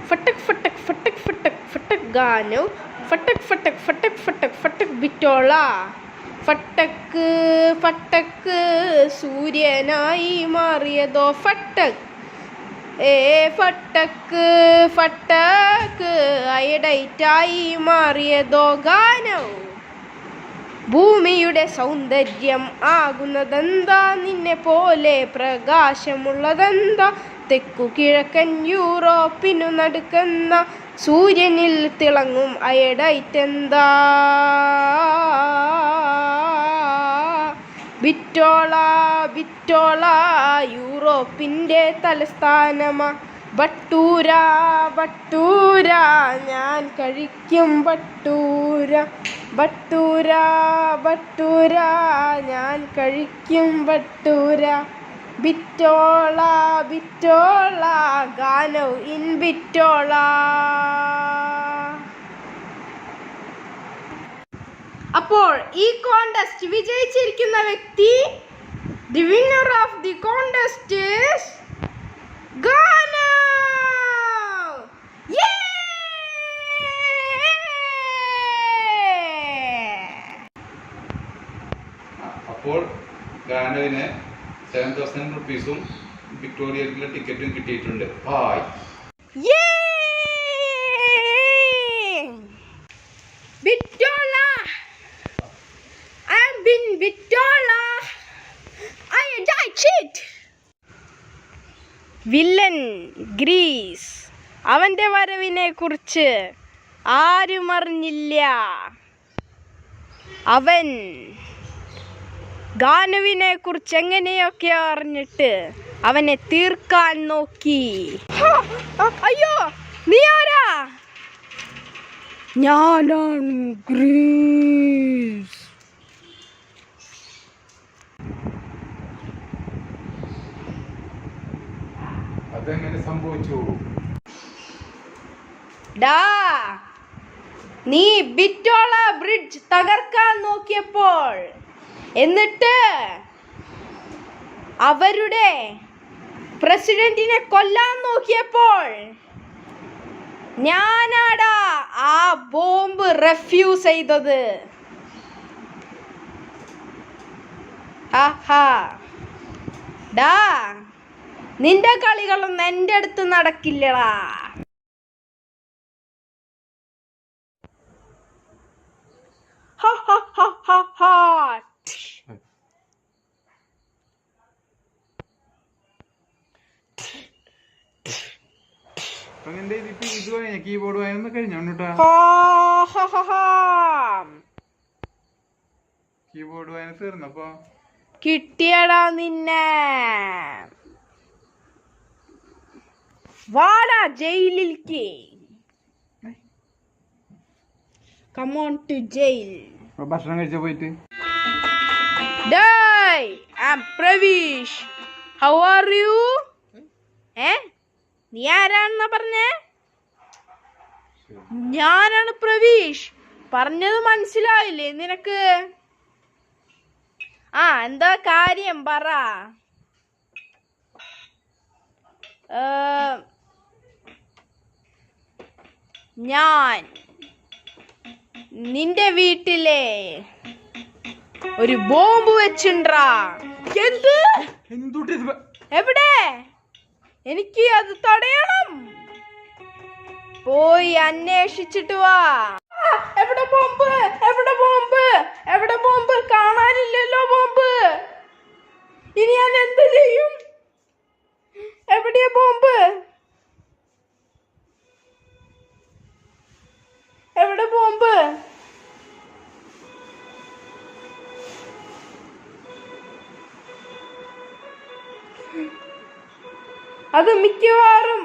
ഫട്ടക് ഫട്ടക് ഫട്ടക് ഫട്ടക് ഫട്ടക് ഗാനം ഫട്ടക് ഫട്ടക് ഫട്ടക് ഫട്ടക് ഫട്ടക് ബിറ്റോള ഫട്ടക്ക് ഫട്ടക്ക് സൂര്യനായി മാറിയതോ ഫട്ടക് ഫട്ടക്ക് ഫട്ടക്ക് അയഡൈറ്റായി മാറിയതോ ഗാനം ഭൂമിയുടെ സൗന്ദര്യം ആകുന്നതെന്താ നിന്നെ പോലെ പ്രകാശമുള്ളതെന്താ തെക്കു കിഴക്കൻ യൂറോപ്പിനു നടുക്കുന്ന സൂര്യനിൽ തിളങ്ങും അയഡൈറ്റെന്താ ബിറ്റോള ബിറ്റോള യൂറോപ്പിൻ്റെ തലസ്ഥാനമാ ബട്ടൂര ബട്ടൂര ഞാൻ കഴിക്കും ബട്ടൂര ബട്ടൂര ബട്ടൂര ഞാൻ കഴിക്കും ബട്ടൂര ബിറ്റോള ബിറ്റോള ഗാനോ ഇൻ ബിറ്റോള. അപ്പോൾ ഈ കോണ്ടസ്റ്റ് വിജയിച്ചിരിക്കുന്ന വ്യക്തി, the winner of the contest is Gano. അപ്പോൾ ഗാനോവിന് 7,000 റുപ്പീസും വിക്ടോറിയയിലെ ടിക്കറ്റും കിട്ടിയിട്ടുണ്ട്. Hi. Victola, I've been Victola. I died shit. Villain ഗ്രീസ്, അവൻ്റെ വരവിനെ കുറിച്ച് ആരും അറിഞ്ഞില്ല. അവൻ ഗാനുവിനെ കുറിച്ച് എങ്ങനെയൊക്കെ അറിഞ്ഞിട്ട് അവനെ തീർക്കാൻ നോക്കി. അയ്യോ, നീ ആരാ? ഞാനാണ് ഗ്രീസ്. അതെങ്ങനെ സംഭവിച്ചു? ഡാ, നീ ബിറ്റോള ബ്രിഡ്ജ് തകർക്കാൻ നോക്കിയപ്പോൾ, എന്നിട്ട് അവരുടെ പ്രസിഡന്റിനെ കൊല്ലാൻ നോക്കിയപ്പോൾ ഞാനാടാ ആ ബോംബ് റെഫ്യൂസ് ചെയ്തത്. ഡാ, നിന്റെ കളികളൊന്നും എൻ്റെ അടുത്ത് നടക്കില്ലടാ. കീബോർഡ് വായന കഴിഞ്ഞോ? കീബോർഡ് വായന തീർന്നപ്പോ കിട്ടിയടാ നിന്നെ. വാടാ ജയിലിലേക്ക്. Come on to jail. ഭക്ഷണം കഴിച്ച പോയിട്ട്. Hey, I'm Pravish. How are you? നീ ആരാണെന്നാ പറഞ്ഞേ? ഞാനാണ് പ്രവീഷ്. പറഞ്ഞത് മനസ്സിലായില്ലേ നിനക്ക്? എന്താ കാര്യം പറ. ഞാൻ നിന്റെ വീട്ടിലെ ഒരു ബോംബ് വെച്ചിണ്ടാ. എന്ത്? എവിടെ? എനിക്ക് അത് തടയണം. പോയി അന്വേഷിച്ചിട്ട് വാ. എവിടെ ബോംബ്? എവിടെ ബോംബ്? എവിടെ ബോംബ്? കാണാനില്ലല്ലോ ബോംബ്. ഇനി ഞാൻ എന്ത് ചെയ്യും? എവിടെയാ ബോംബ്? എവിടെ ബോംബ്? അത് മിക്കവാറും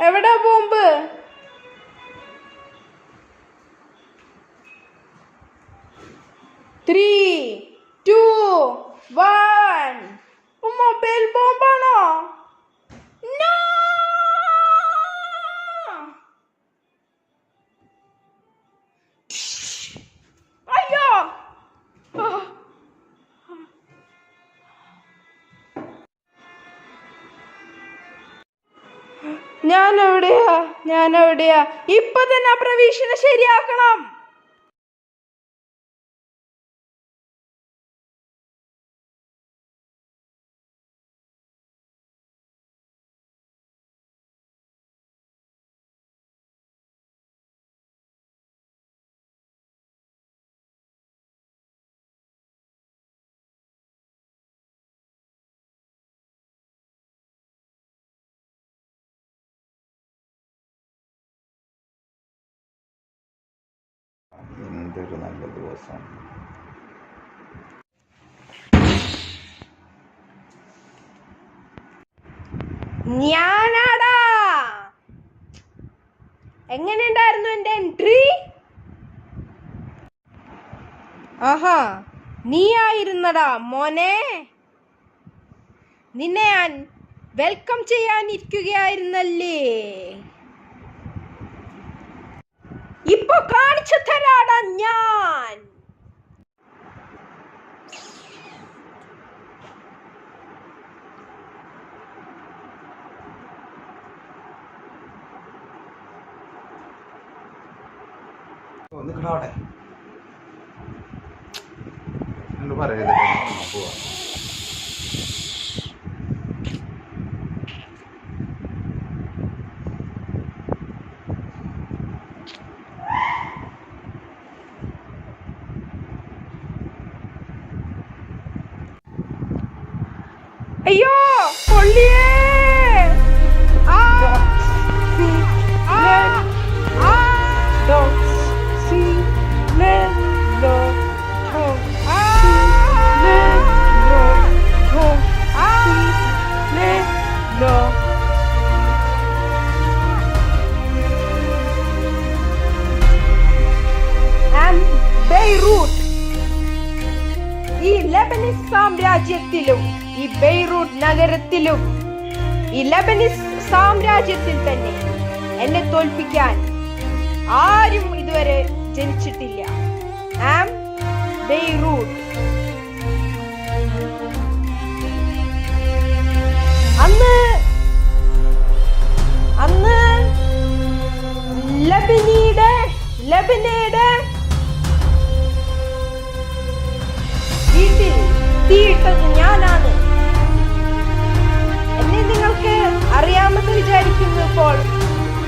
എവിടെ bomb? Three two one. Mobile ബോംബാണോ? അയ്യോ, ഞാൻ എവിടെയാ ഇപ്പൊ തന്നെ പ്രവേശനം ശരിയാക്കണം. എന്തൊരു നല്ല ദിവസം. ഞാനാടാ. എങ്ങനെയുണ്ടായിരുന്നു എന്റെ എൻട്രി? ആഹാ, നീ ആയിരുന്നടാ മോനെ. നിന്നെ ഞാൻ വെൽക്കം ചെയ്യാനിരിക്കുകയായിരുന്നല്ലേ. ഇപ്പൊ കാണിച്ചു തരാടാ ഞാൻ. പറയല്ലേ പോവാ. അയ്യോ പൊള്ളിയേ. ബെയ്റൂട്ട്, ഈ ലെബനീസ് സാമ്രാജ്യത്തിലും ഈ ബെയ്റൂട്ട് നഗരത്തിലും ഈ ലെബനീസ് സാമ്രാജ്യത്തിൽ തന്നെ എന്നെ തോൽപ്പിക്കാൻ ആരും ഇതുവരെ ജനിച്ചിട്ടില്ല. ആം ബെയ്റൂട്ട്. അന്ന് ലബനയുടെ വീട്ടിൽ തീയിട്ടത് ഞാനാണ്. എന്നെ നിങ്ങൾക്ക് അറിയാമെന്ന് വിചാരിക്കുന്നു. ഇപ്പോൾ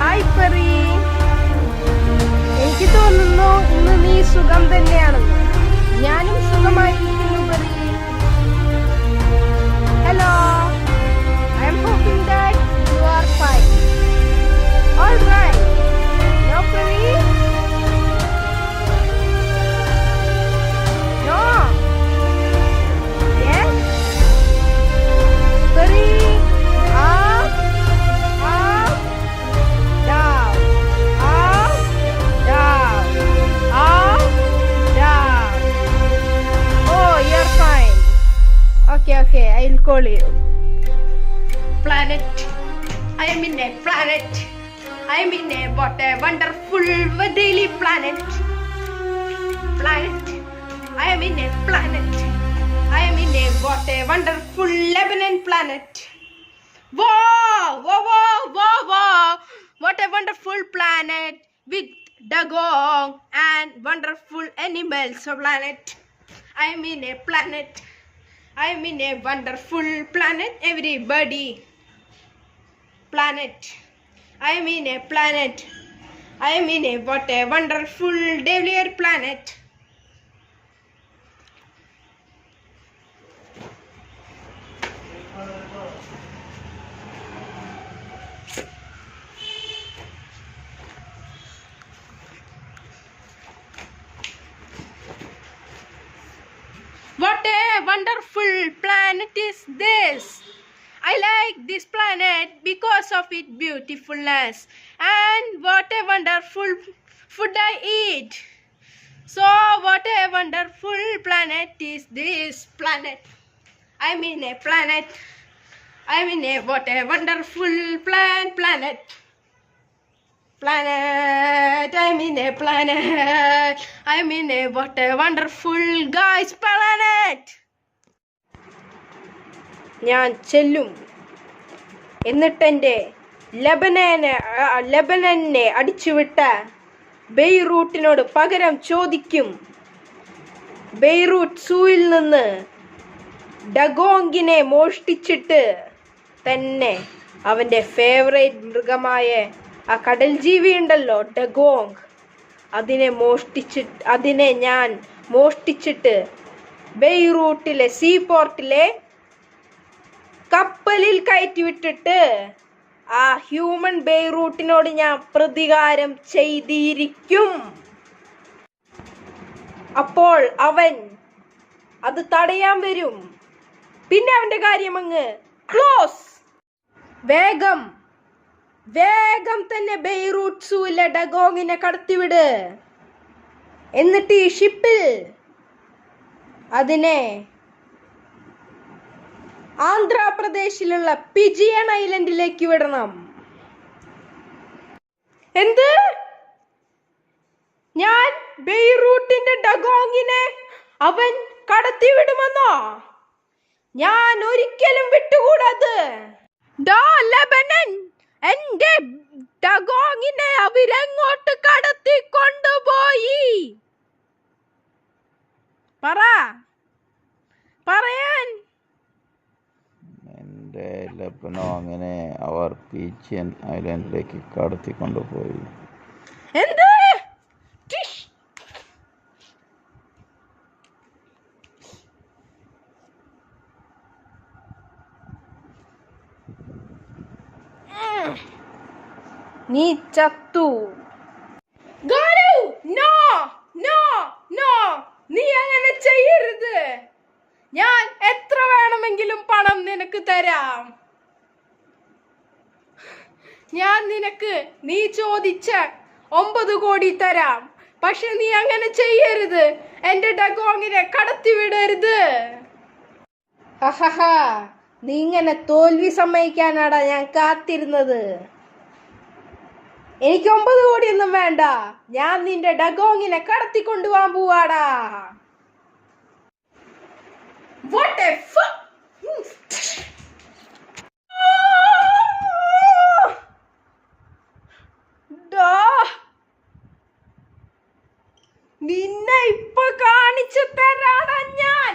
ഹായ് പറി, എനിക്ക് തോന്നുന്നു ഇന്ന് നീ സുഖം തന്നെയാണെന്ന്. ഞാനും സുഖമായിരിക്കുന്നു പറി. Hello, I am hoping that you are fine. Alright, no പറി. Okay, I'll call you. Planet. I am in a planet. I am in a what a wonderful daily planet. Planet. I am in a planet. I am in a what a wonderful Lebanon planet. Wow! What a wonderful planet with dugong and wonderful animals planet. I am in a planet. I am in a wonderful planet, everybody. Planet. I am in a planet. I am in a what a wonderful daily planet. What a wonderful planet is this. I like this planet because of its beautifulness and what a wonderful food I eat. So what a wonderful planet is this planet. I'm in a planet. I'm in a what a wonderful planet. Planet, I'm in a planet. I'm in a what a wonderful guys planet. ഞാൻ ചെല്ലും, എന്നിട്ടെൻ്റെ ലെബനനെ അടിച്ചുവിട്ട ബെയ്റൂട്ടിനോട് പകരം ചോദിക്കും. Beirut സൂയിൽ നിന്ന് ഡഗോങ്കിനെ മോഷ്ടിച്ചിട്ട് തന്നെ അവൻ്റെ favourite മൃഗമായ ആ കടൽ ജീവി ഉണ്ടല്ലോ ഡഗോങ്, അതിനെ ഞാൻ മോഷ്ടിച്ചിട്ട് ബെയ്റൂട്ടിലെ സീപോർട്ടിലെ കപ്പലിൽ കയറ്റിവിട്ടിട്ട് ആ ഹ്യൂമൻ ബെയ്റൂട്ടിനോട് ഞാൻ പ്രതികാരം ചെയ്തിരിക്കും. അപ്പോൾ അവൻ അത് തടയാൻ വരും. പിന്നെ അവന്റെ കാര്യം അങ്ങ് ക്ലോസ്. വേഗം തന്നെ ബെയ്റൂട്ട് സൂയിലെ ഡഗോങ്ങിനെ കടത്തിവിട്. എന്നിട്ട് ഈ ഷിപ്പിൽ അതിനെ ആന്ധ്രാപ്രദേശിലുള്ള പിജിയൺ ഐലൻഡിലേക്ക് വിടണം. എന്ത്? ഞാൻ ബെയ്റൂട്ടിന്റെ ഡഗോങ്ങിനെ അവൻ കടത്തിവിടുമെന്നോ? ഞാൻ ഒരിക്കലും വിട്ടുകൂടാത്. ലെബനൻ, എന്റെ ഡഗോങ്ങിനെ അവരെങ്ങോട്ട് കടത്തിക്കൊണ്ടുപോയി? പറയാൻ. എൻ്റെ ലെബനോങ്ങിനെ അവർ പിജിയൺ ഐലൻഡിലേക്ക് കടത്തിക്കൊണ്ടുപോയി. എന്ത്? നീ ചത്തു. നീ അങ്ങനെ ചെയ്യരുത്. ഞാൻ എത്ര വേണമെങ്കിലും പണം നിനക്ക് തരാം. ഞാൻ നിനക്ക് നീ ചോദിച്ച 9 കോടി തരാം. പക്ഷെ നീ അങ്ങനെ ചെയ്യരുത്. എന്റെ ഡഗോങ്ങിനെ കടത്തിവിടരുത്. നീ ഇങ്ങനെ തോൽവി സമ്മതിക്കാനാടാ ഞാൻ കാത്തിരുന്നത്. എനിക്ക് 9 കോടിയൊന്നും വേണ്ട. ഞാൻ നിന്റെ ഡഗോങ്ങിനെ കടത്തിക്കൊണ്ടുപോകാൻ പോവാടാ. What a fuck! നിന്നെ ഇപ്പൊ കാണിച്ചു തരാടാ ഞാൻ.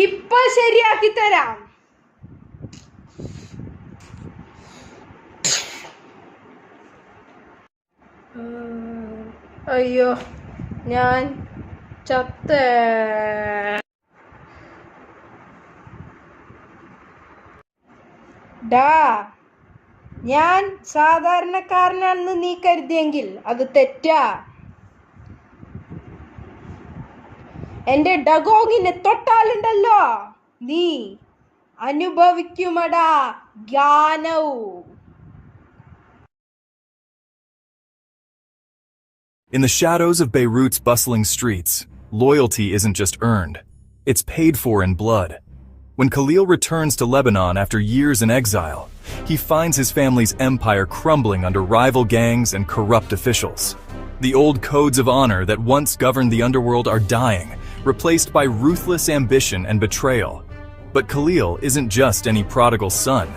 ഇപ്പൊ ശരിയാക്കി തരാം. അയ്യോ, ഞാൻ ചത്തേ. ഞാൻ സാധാരണക്കാരനാണെന്ന് നീ കരുതിയെങ്കിൽ അത് തെറ്റാ. എന്റെ ഡഗോങ്ങിനെ തൊട്ടാലുണ്ടല്ലോ നീ അനുഭവിക്കുമടാ ജ്ഞാനവും. In the shadows of Beirut's bustling streets, loyalty isn't just earned, it's paid for in blood. When Khalil returns to Lebanon after years in exile, he finds his family's empire crumbling under rival gangs and corrupt officials. The old codes of honor that once governed the underworld are dying, replaced by ruthless ambition and betrayal. But Khalil isn't just any prodigal son.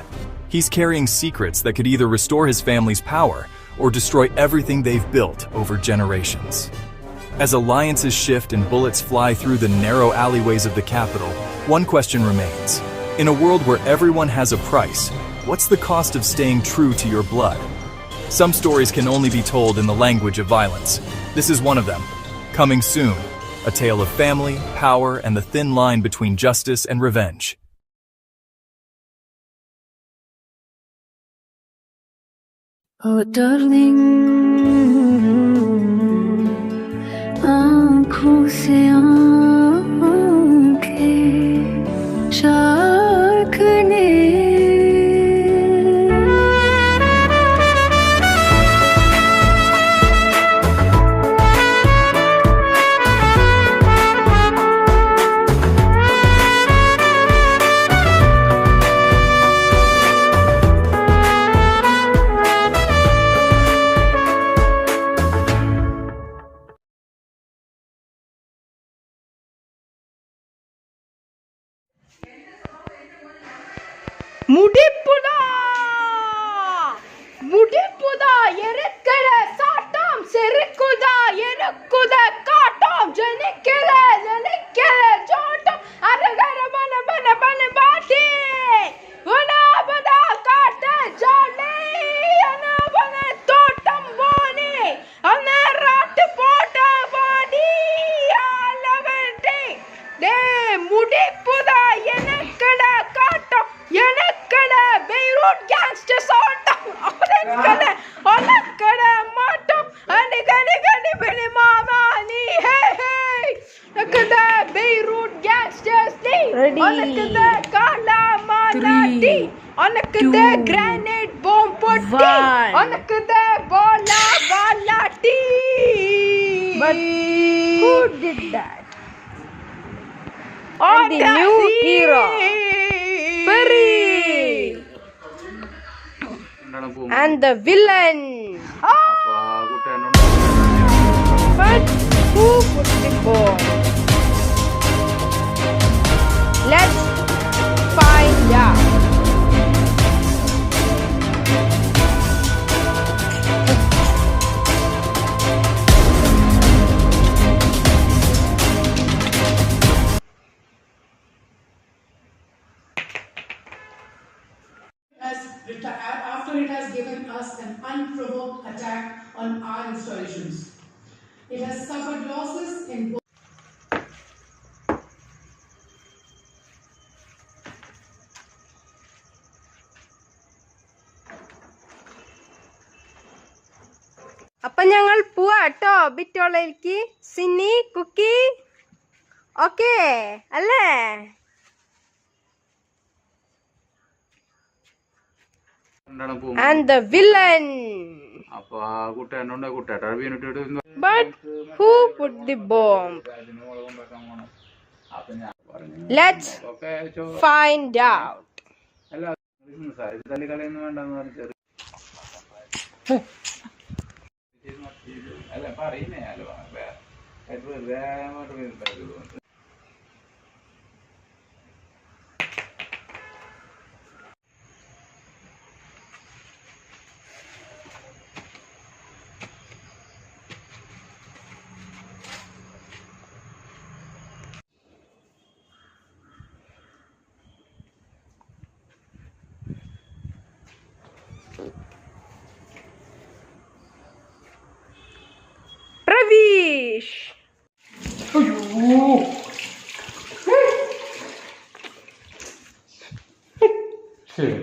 He's carrying secrets that could either restore his family's power or destroy everything they've built over generations. As alliances shift and bullets fly through the narrow alleyways of the capital, one question remains. In a world where everyone has a price, what's the cost of staying true to your blood? Some stories can only be told in the language of violence. This is one of them. Coming soon, a tale of family, power, and the thin line between justice and revenge. Oh darling, आँखों से आँखें झाँकने முடிப்புதா முடிப்புதா எருக்கல சாட்டம் செருக்குதா எருக்குத காட்டம் ஜனிக்கல நினைக்கல ஜோட்டம் அரகர மன மன மன பாட்டி உணாபதா காட்ட ஜாலி அனபன தோட்டம் போனி அனராட்டு போட்ட பாடி ஆலவட்டி டே முடிப்புதா எனக்கட காட்டம் எனக்கட பெய்ரூட் கேங்ஸ்டர்ஸ் ஆட்டம் உனக்கட மாட்டம் அணிகணி கணி பிடி மாமா நீ ஹே ஹே எனக்கட பெய்ரூட் கேங்ஸ்டர்ஸ் நீ உனக்கட காலா மாலாட்டி உனக்கட கிரானைட் பாம் பொட்டி உனக்கட Bala பாலாட்டி. But who did that? On the new hero, Perry, and the villain. But who put the bomb? Let's find out. After it has given us an unprovoked attack on our installations. It has suffered losses in both. അപ്പൊ ഞങ്ങൾ പോവാട്ടോ ബിറ്റോളയിലേക്ക്. സിന്നി Kuki okay അല്ലേ? And the villain. But who put the bomb? Let's find out. Pravish. ശരി